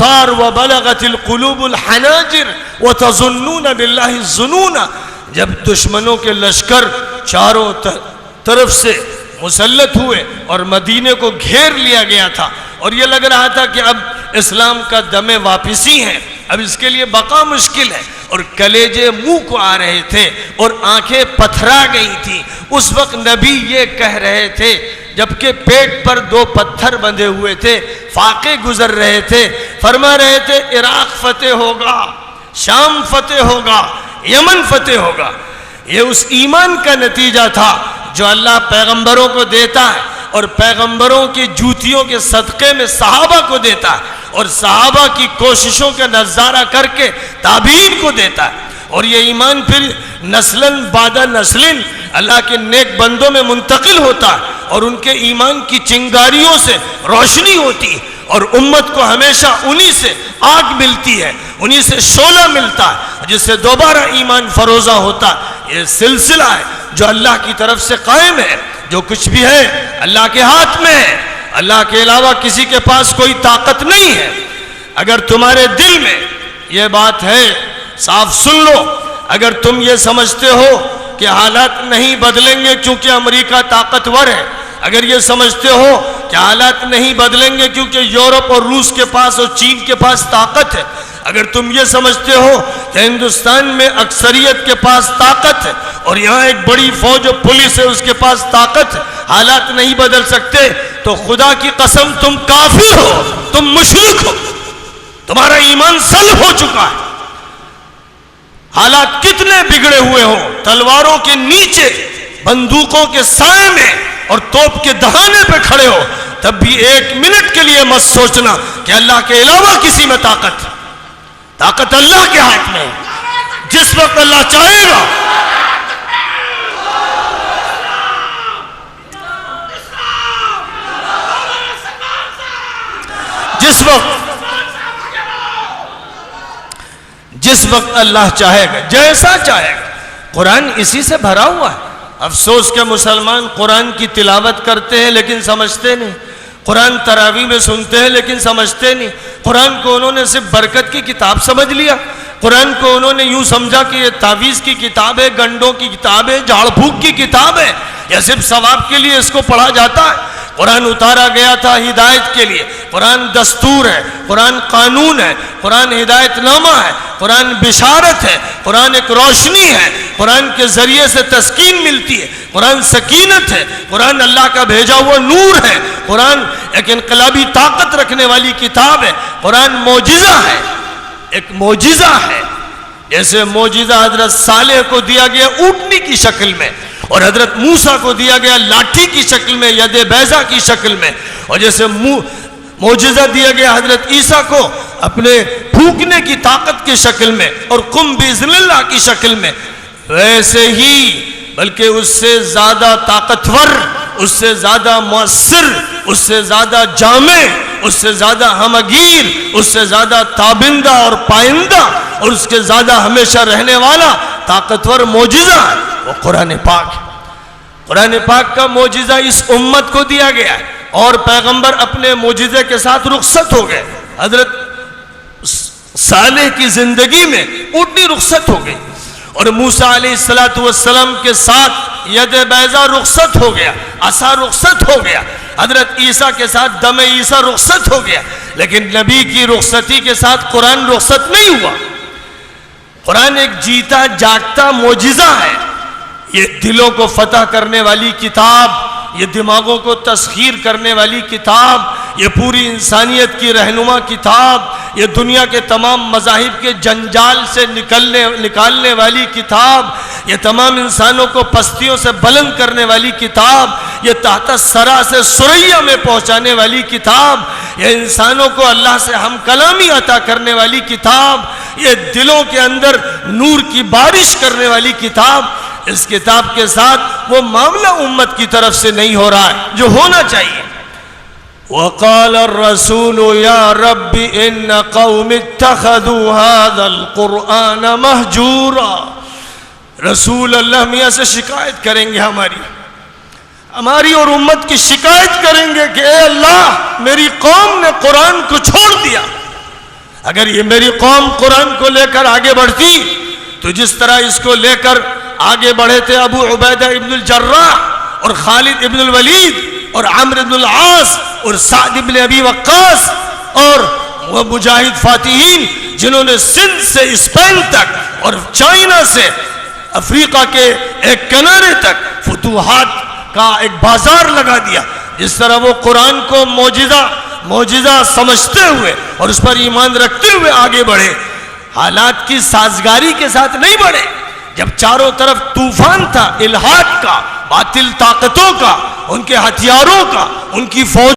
الابصار وبلغت القلوب الحناجر وتظنون بالله الظنون. جب دشمنوں کے لشکر چاروں طرف سے مسلط ہوئے اور مدینے کو گھیر لیا گیا تھا اور یہ لگ رہا تھا کہ اب اسلام کا دم واپسی ہے, اب اس کے لیے بقا مشکل ہے, اور کلیجے منہ کو آ رہے تھے اور آنکھیں پتھرا گئی تھی, اس وقت نبی یہ کہہ رہے تھے جبکہ پیٹ پر 2 پتھر بندھے ہوئے تھے, فاقے گزر رہے تھے, فرما رہے تھے عراق فتح ہوگا, شام فتح ہوگا, یمن فتح ہوگا. یہ اس ایمان کا نتیجہ تھا جو اللہ پیغمبروں کو دیتا ہے اور پیغمبروں کی جوتیوں کے صدقے میں صحابہ کو دیتا ہے اور صحابہ کی کوششوں کا نظارہ کر کے تابعین کو دیتا ہے, اور یہ ایمان پھر نسلن بعد نسلن اللہ کے نیک بندوں میں منتقل ہوتا ہے اور ان کے ایمان کی چنگاریوں سے روشنی ہوتی ہے اور امت کو ہمیشہ انہی سے آگ ملتی ہے, انہی سے شعلہ ملتا ہے جس سے دوبارہ ایمان فروزہ ہوتا ہے. یہ سلسلہ ہے جو اللہ کی طرف سے قائم ہے, جو کچھ بھی ہے اللہ کے ہاتھ میں ہے, اللہ کے علاوہ کسی کے پاس کوئی طاقت نہیں ہے. اگر تمہارے دل میں یہ بات ہے صاف سن لو, اگر تم یہ سمجھتے ہو کہ حالات نہیں بدلیں گے کیونکہ امریکہ طاقتور ہے, اگر یہ سمجھتے ہو کہ حالات نہیں بدلیں گے کیونکہ یورپ اور روس کے پاس اور چین کے پاس طاقت ہے, اگر تم یہ سمجھتے ہو کہ ہندوستان میں اکثریت کے پاس طاقت ہے اور یہاں ایک بڑی فوج و پولیس ہے اس کے پاس طاقت ہے, حالات نہیں بدل سکتے, تو خدا کی قسم تم کافر ہو, تم مشرک ہو, تمہارا ایمان سلب ہو چکا ہے. حالات کتنے بگڑے ہوئے ہوں, تلواروں کے نیچے, بندوقوں کے سائے میں اور توپ کے دہانے پہ کھڑے ہو, تب بھی 1 منٹ کے لیے مت سوچنا کہ اللہ کے علاوہ کسی میں طاقت اللہ کے ہاتھ میں ہے. جس وقت اللہ چاہے گا جس وقت اللہ چاہے گا, جیسا چاہے گا. قرآن اسی سے بھرا ہوا ہے. افسوس کہ مسلمان قرآن کی تلاوت کرتے ہیں لیکن سمجھتے نہیں, قرآن تراویح میں سنتے ہیں لیکن سمجھتے نہیں. قرآن کو انہوں نے صرف برکت کی کتاب سمجھ لیا, قرآن کو انہوں نے یوں سمجھا کہ یہ تعویذ کی کتاب ہے, گنڈوں کی کتاب ہے, جھاڑ پھونک کی کتاب ہے, یا صرف ثواب کے لیے اس کو پڑھا جاتا ہے. قرآن اتارا گیا تھا ہدایت کے لیے, قرآن دستور ہے, قرآن قانون ہے, قرآن ہدایت نامہ ہے, قرآن بشارت ہے, قرآن ایک روشنی ہے, قرآن کے ذریعے سے تسکین ملتی ہے, قرآن سکینت ہے, قرآن اللہ کا بھیجا ہوا نور ہے, قرآن ایک انقلابی طاقت رکھنے والی کتاب ہے, قرآن معجزہ ہے, ایک معجزہ ہے. جیسے معجزہ حضرت صالح کو دیا گیا اونٹنی کی شکل میں, اور حضرت موسیٰ کو دیا گیا لاٹھی کی شکل میں, ید بیضا کی شکل میں, اور جیسے معجزہ دیا گیا حضرت عیسیٰ کو اپنے پھونکنے کی طاقت کی شکل میں اور قم باذن اللہ کی شکل میں, ویسے ہی بلکہ اس سے زیادہ طاقتور, اس سے زیادہ مؤثر, اس سے زیادہ جامع, اس سے زیادہ ہمگیر, اس سے زیادہ تابندہ اور پائندہ, اور اس کے زیادہ ہمیشہ رہنے والا طاقتور معجزہ ہے وہ قرآن پاک ہے. قرآن پاک کا معجزہ اس امت کو دیا گیا ہے اور پیغمبر اپنے معجزے کے ساتھ رخصت ہو گئے. حضرت صالح کی زندگی میں اونٹنی رخصت ہو گئی, اور موسیٰ علیہ السلام کے ساتھ ید بیضا رخصت ہو گیا, عصا رخصت ہو گیا, حضرت عیسیٰ کے ساتھ دم عیسیٰ رخصت ہو گیا. لیکن نبی کی رخصتی کے ساتھ قرآن رخصت نہیں ہوا. قرآن ایک جیتا جاگتا معجزہ ہے. یہ دلوں کو فتح کرنے والی کتاب, یہ دماغوں کو تسخیر کرنے والی کتاب, یہ پوری انسانیت کی رہنما کتاب, یہ دنیا کے تمام مذاہب کے جنجال سے نکالنے والی کتاب, یہ تمام انسانوں کو پستیوں سے بلند کرنے والی کتاب, یہ تحت سرا سے ثریا میں پہنچانے والی کتاب, یہ انسانوں کو اللہ سے ہم کلامی عطا کرنے والی کتاب, یہ دلوں کے اندر نور کی بارش کرنے والی کتاب. اس کتاب کے ساتھ وہ معاملہ امت کی طرف سے نہیں ہو رہا ہے جو ہونا چاہیے. وقال الرسول یا رب ان قوم اتخذوا هذا القرآن مہجورا. رسول اللہ میاں سے شکایت کریں گے, ہماری اور امت کی شکایت کریں گے کہ اے اللہ میری قوم نے قرآن کو چھوڑ دیا, اگر یہ میری قوم قرآن کو لے کر آگے بڑھتی تو جس طرح اس کو لے کر آگے بڑھے تھے ابو عبیدہ ابن الجراح اور خالد ابن الولید اور عمرو ابن العاص اور سعد ابن ابی وقاص اور وہ مجاہد فاتحین جنہوں نے سندھ سے اسپین تک اور چائنا سے افریقہ کے ایک کنارے تک فتوحات کا ایک بازار لگا دیا، جس طرح وہ قرآن کو معجزہ سمجھتے ہوئے اور اس پر ایمان رکھتے ہوئے آگے بڑھے، حالات کی سازگاری کے ساتھ نہیں بڑھے۔ جب چاروں طرف طوفان تھا الحاد کا، باطل طاقتوں کا، ان کے ہتھیاروں کا، ان کی فوج